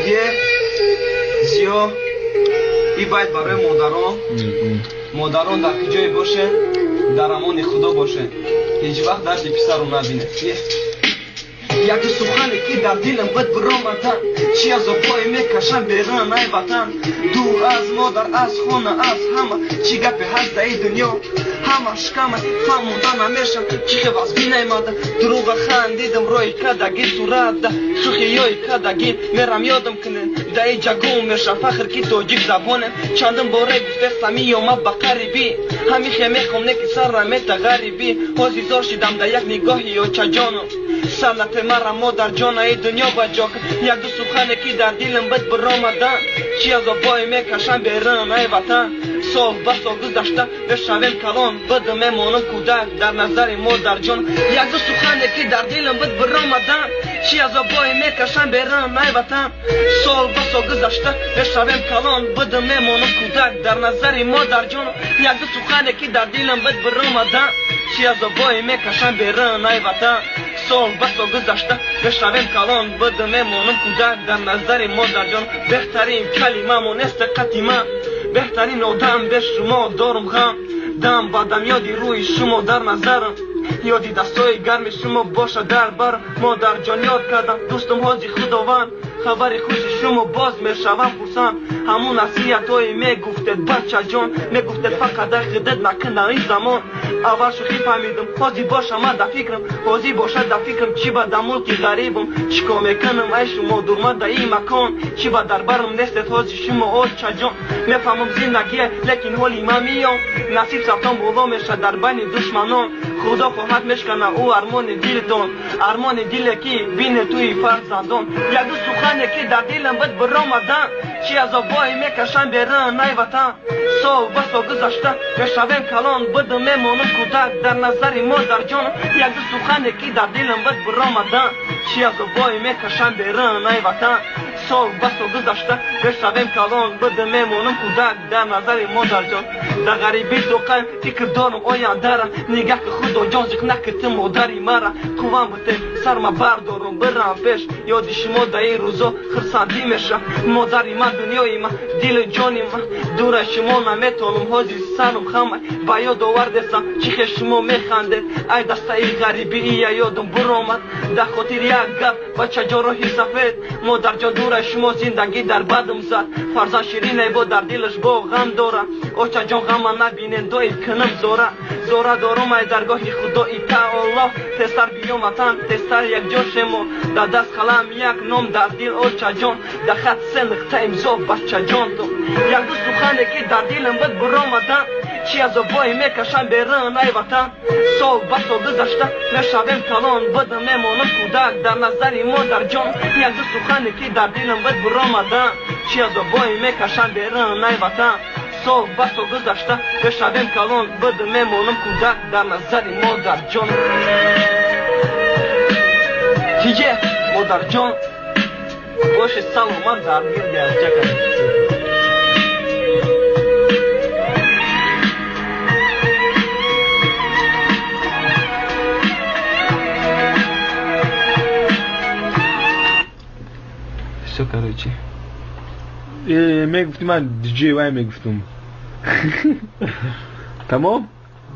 یه زیو ای باید برای مادران در کجای باشه در امان خدا باشه هیچ وقت درد پسر رو نبینه. یک سخنی که در دلم بد برآمدن چی از پای میکشم بیرون ای وطن دور از مادر از خونه از همه چی گپی هست در دنیا همش کمه فهموندن نمیشم چی خواست بینیمده دروغ خندیدم روی کدگی صورت ده سخی های کدگی میرم یادم کنن در ای جگون میشم فخر کی توجیب زبانه چندم باره گفتستم یا با قریبی همیشه میخوام نکی سر را میتا غریبی حاضیزار شدم در یک نگاهی یا چجانم سنت مرا مادر جان ای دنیا بجاک یک دو سخنه کی در دلم بد برآمدن چی از پای میکشم بیرون ای وطن سال به سال گذشته بشویم کلان بد میمانم کودک در نظر مادر جان یک دو سخنه کی در دلم بد برآمدن چی از پای میکشم بیرون ای وطن سال به سال گذشته بشویم کلان بد میمانم کودک در نظر مادر جان یک دو سخنه کی در دلم بد برآمدن چی از پای میکشم بیرون ای وطن سال به سال گذشته بشویم کلان بد میمانم کودک در نظر مادر جان بهترین کلمه مونست قدیمه بهترین آدم به شما دارم غم دم بدم یادی روی شما در نظرم یادی دستای گرم شما باشه در بر مادر جان یاد کردم دوستم حاجی خداوند خبر خوش شما باز میشوم پرسم همون نصیحت های میگفتید بچه جان میگفتید فقط در خدت نکن در این زمان اول شوخی فهمیدم حاضی باشم من در فکرم حاضی باشد در فکرم چی با در ملک غریبم چیکار میکنم ای شما دورمد در این مکان چی با در برم نیستید حاضی شما بچه جان میفهمم زندگیه لیکن حالی من میام نصیب سفتان بالا میشه در بین دشمنان خدا خواهد میشکنه او ارمان دلتون ارمان دل کی بین توی فرزندان یک دو سخنه که در دلم بد برآمدن چی از آبای میکشم بیرون ای وطن سال به سال گذشته بشویم کلان بد میمانم کودک در نظر مادر جان یک دو سخنه که در دلم بد برآمدن چی از آبای میکشم بیرون ای وطن سال به سال گذشته بشویم کلان بد میمانم کودک در نظر مادر جان در غریبی دوقم فکر دارم آینده را نگه که خدا جان زیق نکت مادری مرا کوام بته سرما بردارم برم پیش یادی شما در این روزا خرسندی میشه مادری من دنیای من دل جانی من دور شما نمیتونم حاضی سرم خمه با یاد آوردستم چیخ شما میخندید ای دسته ای غریبی ای یادم برآمد در خاطر یک گپ بچه جراحی سفید مادر جان دور شما زندگی در بدم زد فرزند شیرین ای با در دلش با غم داره اوچه جان غم نبینین دوی کنم زوره دارم ای درگاهی خدایی تعالی تستر بیام وطن تستر یک جا شما در دست قلم یک نام در دل اوچه جان در خط سنخته امضا بچه جان تو یک دو سخنه که در دلم بد برآمدن چی از آبای میکشم بیرون ای وطن سال به سال گذشته میشویم کلان بد میمانم کودک در نظر مادر جان یک دو سخنه که در دلم بد برآمدن چی از آبای میکشم بیرون ای وطن سال به سال گذشته بشویم کلان بد میمانم کودک در نظر مادر جان دیگه مادر جان باش سلامت در گردی از جگه Все, короче. میگفتم من دیجی وای میگفتم تمام